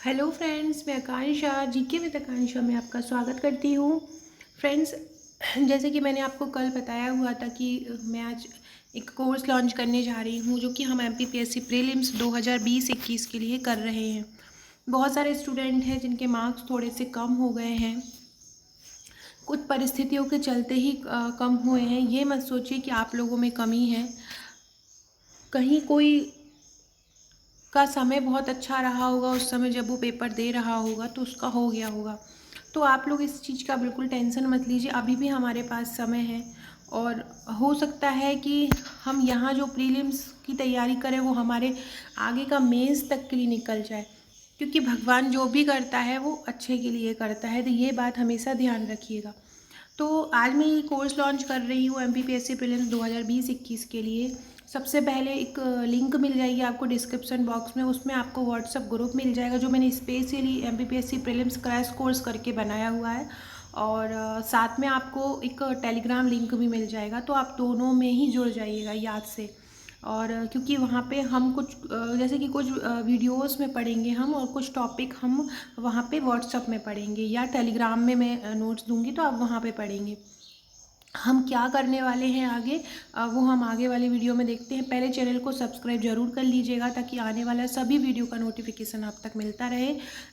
Hello friends, मैं आकांक्षा GK with आकांक्षा में आपका स्वागत करती हूँ। फ्रेंड्स, जैसे कि मैंने आपको कल बताया हुआ था कि मैं आज एक कोर्स लॉन्च करने जा रही हूँ जो कि हम एमपीपीएससी प्रीलिम्स 2020-21 के लिए कर रहे हैं। बहुत सारे स्टूडेंट हैं जिनके मार्क्स थोड़े से कम हो गए हैं, कुछ परिस्थितियों के चलते ही कम हुए हैं। ये मत सोचिए कि आप लोगों में कमी है, कहीं कोई का समय बहुत अच्छा रहा होगा, उस समय जब वो पेपर दे रहा होगा तो उसका हो गया होगा। तो आप लोग इस चीज़ का बिल्कुल टेंशन मत लीजिए, अभी भी हमारे पास समय है और हो सकता है कि हम यहाँ जो प्रीलिम्स की तैयारी करें वो हमारे आगे का मेंस तक के लिए निकल जाए, क्योंकि भगवान जो भी करता है वो अच्छे के लिए करता है। तो ये बात हमेशा ध्यान रखिएगा। तो आज मैं ये कोर्स लॉन्च कर रही हूँ एमपीपीएससी प्रीलिम्स 2020-21 के लिए। सबसे पहले एक लिंक मिल जाएगी आपको डिस्क्रिप्शन बॉक्स में, उसमें आपको व्हाट्सअप ग्रुप मिल जाएगा जो मैंने specially MPPSC prelims crash course करके बनाया हुआ है। और साथ में आपको एक टेलीग्राम लिंक भी मिल जाएगा, तो आप दोनों में ही जुड़ जाइएगा याद से। और क्योंकि वहाँ पे हम कुछ जैसे कि कुछ वीडियोस में पढ़ेंगे हम, और कुछ टॉपिक हम वहाँ पे व्हाट्सअप में पढ़ेंगे या टेलीग्राम में मैं नोट्स दूँगी तो आप वहाँ पे पढ़ेंगे। हम क्या करने वाले हैं आगे, वो हम आगे वाली वीडियो में देखते हैं। पहले चैनल को सब्सक्राइब जरूर कर लीजिएगा ताकि आने वाला सभी वीडियो का नोटिफिकेशन आप तक मिलता रहे।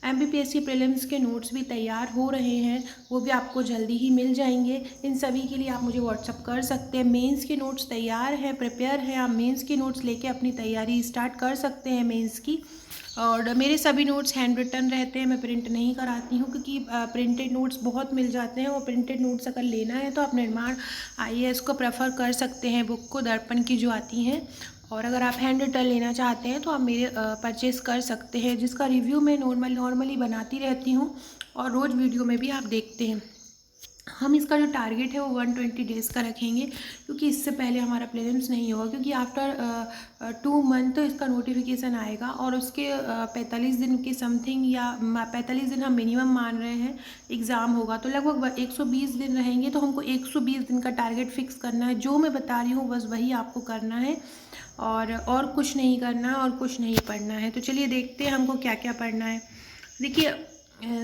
एमपीपीएससी प्रीलिम्स के नोट्स भी तैयार हो रहे हैं, वो भी आपको जल्दी ही मिल जाएंगे। इन सभी के लिए आप मुझे व्हाट्सअप कर सकते हैं। मेंस के नोट्स तैयार हैं, प्रिपेयर हैं, आप मेंस के नोट्स लेके अपनी तैयारी स्टार्ट कर सकते हैं मेंस की। और मेरे सभी नोट्स हैंड रिटन रहते हैं, मैं प्रिंट नहीं कराती हूँ, क्योंकि प्रिंटेड नोट्स बहुत मिल जाते हैं। और प्रिंटेड नोट्स अगर लेना है तो आप निर्माण आईएएस को प्रेफर कर सकते हैं, बुक को, दर्पण की जो आती हैं। और अगर आप हैंड रिटन लेना चाहते हैं तो आप मेरे परचेज़ कर सकते हैं, जिसका रिव्यू मैं नॉर्मली बनाती रहती हूँ और रोज़ वीडियो में भी आप देखते हैं। हम इसका जो टारगेट है वो 120 डेज़ का रखेंगे, क्योंकि इससे पहले हमारा प्रीलिम्स नहीं होगा, क्योंकि आफ्टर 2 मंथ तो इसका नोटिफिकेशन आएगा और उसके 45 दिन के समथिंग या 45 दिन हम मिनिमम मान रहे हैं एग्ज़ाम होगा, तो लगभग 120 दिन रहेंगे। तो हमको 120 दिन का टारगेट फिक्स करना है। जो मैं बता रही हूँ बस वही आपको करना है, और कुछ नहीं करना है और कुछ नहीं पढ़ना है। तो चलिए देखते हैं हमको क्या क्या पढ़ना है। देखिए,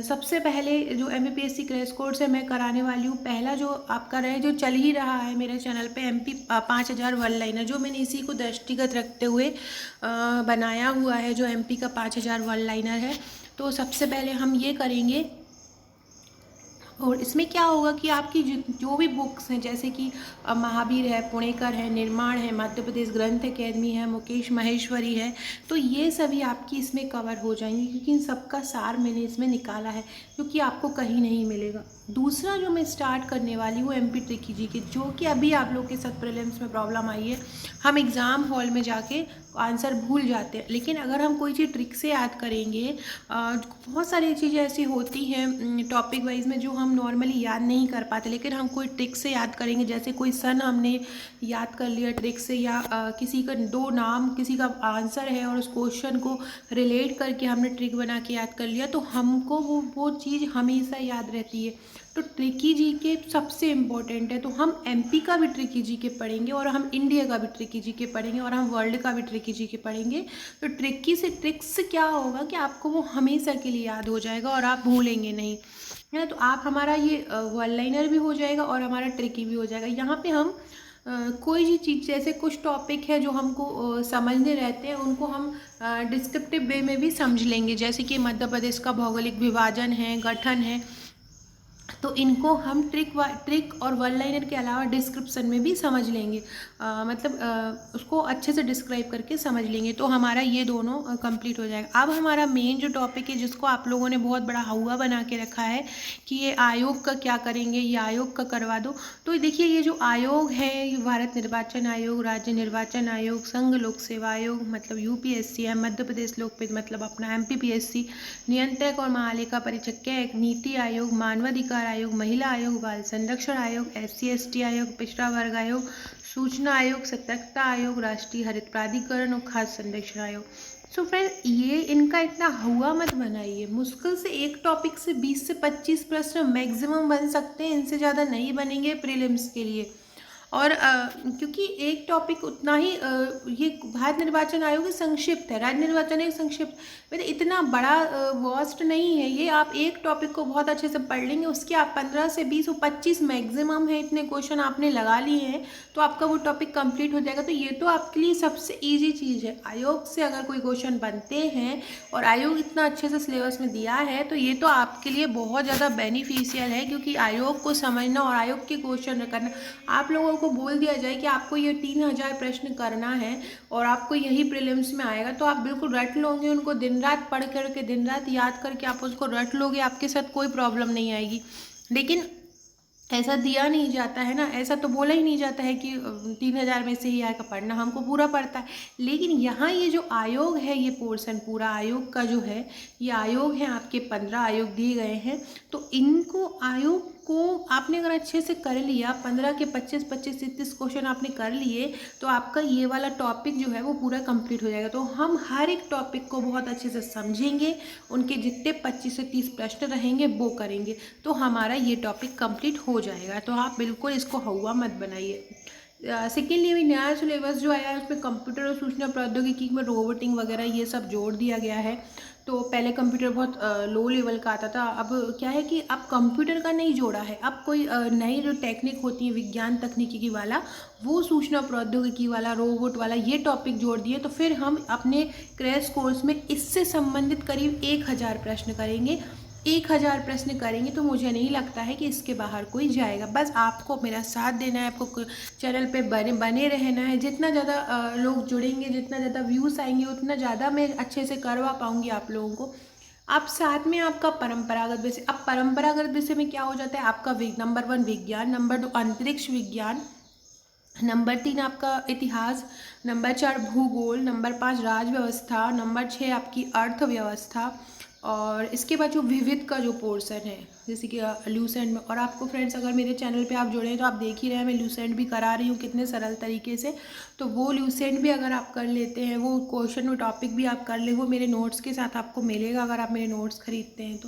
सबसे पहले जो एमपीपीएससी क्रैश कोर्स है मैं कराने वाली हूँ। पहला जो आपका रहे, जो चल ही रहा है मेरे चैनल पे, एमपी 5000 वन लाइनर, जो मैंने इसी को दृष्टिगत रखते हुए बनाया हुआ है, जो एमपी का 5000 वन लाइनर है। तो सबसे पहले हम ये करेंगे। और इसमें क्या होगा कि आपकी जो भी बुक्स हैं, जैसे कि महावीर है, पुणेकर है, निर्माण है, मध्य प्रदेश ग्रंथ अकेदमी है, मुकेश महेश्वरी है, तो ये सभी आपकी इसमें कवर हो जाएंगी, क्योंकि इन सबका सार मैंने इसमें निकाला है, क्योंकि आपको कहीं नहीं मिलेगा। दूसरा जो मैं स्टार्ट करने वाली हूँ एमपी ट्रिकी जी के, जो कि अभी आप लोग के साथ प्रीलिम्स में प्रॉब्लम आई है। हम एग्ज़ाम हॉल में जाके आंसर भूल जाते हैं, लेकिन अगर हम कोई चीज़ ट्रिक से याद करेंगे, बहुत सारी चीज़ें ऐसी होती हैं टॉपिक वाइज में जो हम नॉर्मली याद नहीं कर पाते, लेकिन हम कोई ट्रिक से याद करेंगे। जैसे कोई सन हमने याद कर लिया ट्रिक से, या किसी का दो नाम, किसी का आंसर है और उस क्वेश्चन को रिलेट करके हमने ट्रिक बना के याद कर लिया, तो हमको वो चीज़ हमेशा याद रहती है। तो ट्रिकी जी के सबसे इम्पोर्टेंट है। तो हम एमपी का भी ट्रिकी जी के पढ़ेंगे, और हम इंडिया का भी ट्रिकी जी के पढ़ेंगे, और हम वर्ल्ड का भी ट्रिकी जी के पढ़ेंगे। तो ट्रिकी से ट्रिक्स क्या होगा कि आपको वो हमेशा के लिए याद हो जाएगा और आप भूलेंगे नहीं, है ना। तो आप हमारा ये वन लाइनर भी हो जाएगा और हमारा ट्रिकी भी हो जाएगा। यहाँ पे हम कोई भी चीज़, जैसे कुछ टॉपिक है जो हमको समझने रहते हैं, उनको हम डिस्क्रिप्टिव वे में भी समझ लेंगे। जैसे कि मध्य प्रदेश का भौगोलिक विभाजन है, गठन है, तो इनको हम ट्रिक और वन लाइनर के अलावा डिस्क्रिप्शन में भी समझ लेंगे, उसको अच्छे से डिस्क्राइब करके समझ लेंगे। तो हमारा ये दोनों कंप्लीट हो जाएगा। अब हमारा मेन जो टॉपिक है, जिसको आप लोगों ने बहुत बड़ा हवा बना के रखा है कि ये आयोग का क्या करेंगे, ये आयोग का करवा दो। तो देखिए, ये जो आयोग है, ये भारत निर्वाचन आयोग, राज्य निर्वाचन आयोग, संघ लोक सेवा आयोग मतलब यूपीएससी है, मध्य प्रदेश लोकपित मतलब अपना एमपीपीएससी, नियंत्रक और महालेखा परीक्षक, एक नीति आयोग, मानवाधिकार आयोग, महिला आयोग, बाल संरक्षण आयोग, SC/ST आयोग, पिछड़ा वर्ग आयोग, सूचना आयोग, सतर्कता आयोग, राष्ट्रीय हरित प्राधिकरण और खाद्य संरक्षण आयोग। सो फ्रेंड, ये इनका इतना हुआ मत बनाइए। मुश्किल से एक टॉपिक से 20 से 25 प्रश्न मैक्सिमम बन सकते हैं, इनसे ज़्यादा नहीं बनेंगे प्रीलिम्स के लिए। और क्योंकि एक टॉपिक उतना ही ये भारत निर्वाचन आयोग ही संक्षिप्त है, राज्य निर्वाचन आयोग संक्षिप्त, मतलब इतना बड़ा वास्ट नहीं है ये। आप एक टॉपिक को बहुत अच्छे से पढ़ लेंगे, उसके आप 15 से 20 और 25 मैक्सिमम है, इतने क्वेश्चन आपने लगा लिए हैं तो आपका वो टॉपिक कंप्लीट हो जाएगा। तो ये तो आपके लिए सबसे ईजी चीज़ है। आयोग से अगर कोई क्वेश्चन बनते हैं और आयोग इतना अच्छे से सिलेबस में दिया है तो ये तो आपके लिए बहुत ज़्यादा बेनिफिशियल है, क्योंकि आयोग को समझना और आयोग के क्वेश्चन करना, आप लोगों को बोल दिया जाए कि आपको ये 3000 प्रश्न करना है और आपको यही प्रीलिम्स में आएगा, तो आप बिल्कुल रट लोगे उनको, दिन रात पढ़ करके दिन रात याद करके आप उसको रट लोगे, आपके साथ कोई प्रॉब्लम नहीं आएगी। लेकिन ऐसा दिया नहीं जाता है ना, ऐसा तो बोला ही नहीं जाता है कि 3000 में से ही आएगा, पढ़ना हमको पूरा पड़ता है। लेकिन यहाँ ये जो आयोग है, ये पोर्शन पूरा आयोग का जो है, ये आयोग है, आपके 15 आयोग दिए गए हैं। तो इनको आयोग को आपने अगर अच्छे से कर लिया, 15 के 25 25 30 क्वेश्चन आपने कर लिए तो आपका ये वाला टॉपिक जो है वो पूरा कंप्लीट हो जाएगा। तो हम हर एक टॉपिक को बहुत अच्छे से समझेंगे, उनके जितने 25 से 30 प्रश्न रहेंगे वो करेंगे, तो हमारा ये टॉपिक कंप्लीट हो जाएगा। तो आप बिल्कुल इसको हवा मत बनाइए। सेकेंडली अभी नया सिलेबस जो आया है उसमें कंप्यूटर और सूचना प्रौद्योगिकी में रोबोटिंग वगैरह ये सब जोड़ दिया गया है। तो पहले कंप्यूटर बहुत लो लेवल का आता था, अब क्या है कि अब कंप्यूटर का नहीं जोड़ा है, अब कोई नई जो टेक्निक होती है विज्ञान तकनीकी वाला, वो सूचना प्रौद्योगिकी वाला, रोबोट वाला ये टॉपिक जोड़ दिए। तो फिर हम अपने क्रैश कोर्स में इससे संबंधित करीब 1000 प्रश्न करेंगे। 1000 प्रश्न करेंगे तो मुझे नहीं लगता है कि इसके बाहर कोई जाएगा। बस आपको मेरा साथ देना है, आपको चैनल पे बने रहना है। जितना ज़्यादा लोग जुड़ेंगे, जितना ज़्यादा व्यूज़ आएंगे, उतना ज़्यादा मैं अच्छे से करवा पाऊँगी आप लोगों को। आप साथ में आपका परंपरागत विषय, अब परंपरागत विषय में क्या हो जाता है, आपका नंबर 1 विज्ञान, नंबर 2 अंतरिक्ष विज्ञान, नंबर 3 आपका इतिहास, नंबर 4 भूगोल, नंबर 5 राज व्यवस्था, नंबर 6 आपकी अर्थव्यवस्था, और इसके बाद जो विविध का जो पोर्शन है जैसे कि ल्यूसेंट में। और आपको फ्रेंड्स अगर मेरे चैनल पे आप जुड़े हैं तो आप देख ही रहे हैं मैं ल्यूसेंट भी करा रही हूँ कितने सरल तरीके से। तो वो ल्यूसेंट भी अगर आप कर लेते हैं, वो क्वेश्चन वो टॉपिक भी आप कर ले, वो मेरे नोट्स के साथ आपको मिलेगा अगर आप मेरे नोट्स खरीदते हैं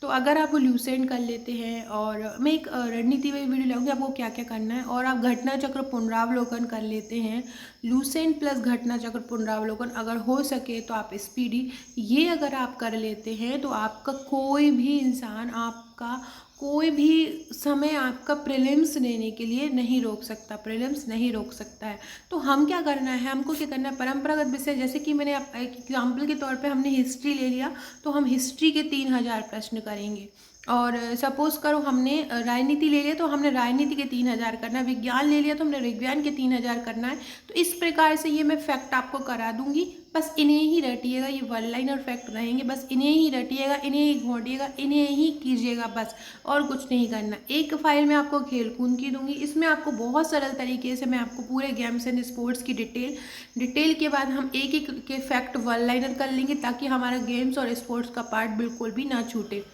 तो अगर आप वो ल्यूसेंट कर लेते हैं, और मैं एक रणनीति में वीडियो लाऊंगी आपको क्या क्या करना है, और आप घटना चक्र पुनरावलोकन कर लेते हैं, ल्यूसेंट प्लस घटना चक्र पुनरावलोकन अगर हो सके तो आप स्पीडी, ये अगर आप कर लेते हैं तो आपका कोई भी इंसान, आपका कोई भी समय आपका प्रीलिम्स देने के लिए नहीं रोक सकता, प्रीलिम्स नहीं रोक सकता है। तो हम क्या करना है, हमको क्या करना है, परंपरागत विषय जैसे कि मैंने एक एग्जाम्पल के तौर पे हमने हिस्ट्री ले लिया तो हम हिस्ट्री के 3000 प्रश्न करेंगे। और सपोज करो हमने राजनीति ले लिया तो हमने राजनीति के 3000 करना है, विज्ञान ले लिया तो हमने विज्ञान के 3000 करना है। तो इस प्रकार से ये मैं फैक्ट आपको करा दूंगी, बस इन्हें ही रटिएगा, ये वन लाइनर फैक्ट रहेंगे, बस इन्हें ही रटिएगा, इन्हें ही घोटिएगा, इन्हें ही कीजिएगा बस, और कुछ नहीं करना। एक फाइल में आपको खेलकूद की दूंगी, इसमें आपको बहुत सरल तरीके से मैं आपको पूरे गेम्स एंड स्पोर्ट्स की डिटेल के बाद हम एक एक के फैक्ट वन लाइनर कर लेंगे ताकि हमारा गेम्स और स्पोर्ट्स का पार्ट बिल्कुल भी ना छूटे।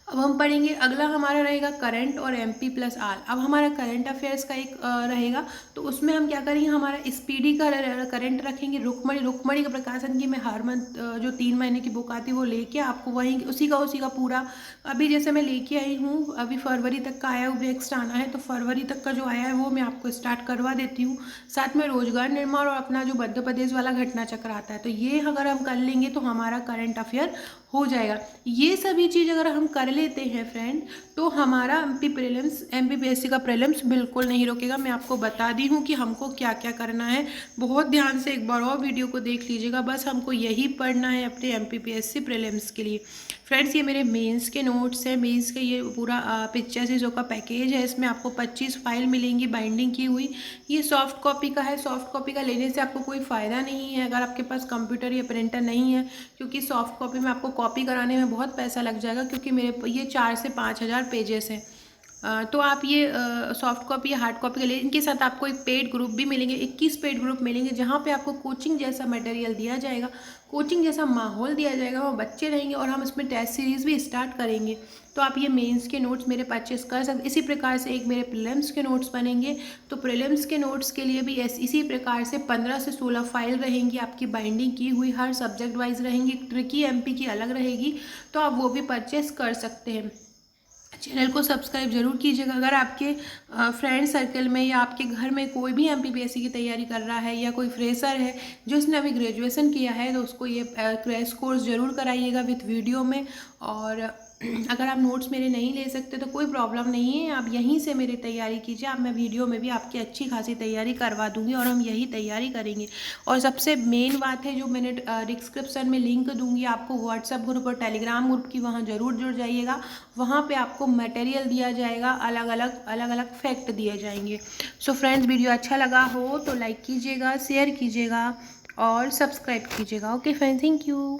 अब हम पढ़ेंगे, अगला हमारा रहेगा करंट और एमपी प्लस आर। अब हमारा करंट अफेयर्स का एक रहेगा, तो उसमें हम क्या करेंगे, हमारा स्पीडी का करंट रखेंगे। रुक्मणी का प्रकाशन की मैं हर मंथ जो 3 महीने की बुक आती है वो लेके आपको वहीं उसी का पूरा, अभी जैसे मैं लेके आई हूँ, अभी फरवरी तक का आया हुआ नेक्स्ट आना है, तो फरवरी तक का जो आया है वो मैं आपको स्टार्ट करवा देती हूँ। साथ में रोजगार निर्माण और अपना जो मध्य प्रदेश वाला घटना चक्र आता है, तो ये अगर हम कर लेंगे तो हमारा करंट अफेयर हो जाएगा। ये सभी चीज़ अगर हम कर लेते हैं फ्रेंड तो हमारा एमपीपीएससी का प्रीलिम्स बिल्कुल नहीं रोकेगा। मैं आपको बता दी हूँ कि हमको क्या क्या करना है, बहुत ध्यान से एक बार और वीडियो को देख लीजिएगा। बस हमको यही पढ़ना है अपने एमपीपीएससी प्रीलिम्स के लिए। फ्रेंड्स ये मेरे मेंस के नोट्स है, मेंस के ये पूरा 85 का पैकेज है, इसमें आपको 25 फाइल मिलेंगी बाइंडिंग की हुई। ये सॉफ्ट कॉपी का है, सॉफ्ट कॉपी का लेने से आपको कोई फ़ायदा नहीं है अगर आपके पास कंप्यूटर या प्रिंटर नहीं है, क्योंकि सॉफ्ट कॉपी में आपको कॉपी कराने में बहुत पैसा लग जाएगा, क्योंकि मेरे ये 4 से 5000 पेजेस हैं। तो आप ये सॉफ्ट कॉपी या हार्ड कॉपी के लिए, इनके साथ आपको एक पेड ग्रुप भी मिलेंगे, 21 पेड ग्रुप मिलेंगे, जहाँ पे आपको कोचिंग जैसा मटेरियल दिया जाएगा, कोचिंग जैसा माहौल दिया जाएगा, वो बच्चे रहेंगे, और हम इसमें टेस्ट सीरीज़ भी स्टार्ट करेंगे। तो आप ये मेंस के नोट्स मेरे परचेस कर सकते। इसी प्रकार से एक मेरे प्रीलिम्स के नोट्स बनेंगे, तो प्रीलिम्स के नोट्स के लिए भी इसी प्रकार से 15 से 16 फाइल रहेंगी आपकी बाइंडिंग की हुई, हर सब्जेक्ट वाइज रहेंगी, ट्रिकी एमपी की अलग रहेगी, तो आप वो भी परचेस कर सकते हैं। चैनल को सब्सक्राइब ज़रूर कीजिएगा। अगर आपके फ्रेंड सर्कल में या आपके घर में कोई भी एमपीपीएससी की तैयारी कर रहा है या कोई फ्रेशर है जो उसने अभी ग्रेजुएशन किया है, तो उसको ये क्रैश कोर्स ज़रूर कराइएगा विथ वीडियो में। और अगर आप नोट्स मेरे नहीं ले सकते तो कोई प्रॉब्लम नहीं है, आप यहीं से मेरी तैयारी कीजिए। आप मैं वीडियो में भी आपकी अच्छी खासी तैयारी करवा दूँगी और हम यही तैयारी करेंगे। और सबसे मेन बात है, जो मैंने डिस्क्रिप्शन में लिंक दूँगी आपको व्हाट्सएप ग्रुप और टेलीग्राम ग्रुप की, वहाँ ज़रूर जुड़ जाइएगा। वहाँ पे आपको मटेरियल दिया जाएगा, अलग अलग फैक्ट दिए जाएंगे। सो फ्रेंड्स, वीडियो अच्छा लगा हो तो लाइक कीजिएगा, शेयर कीजिएगा और सब्सक्राइब कीजिएगा। Okay friends, thank you.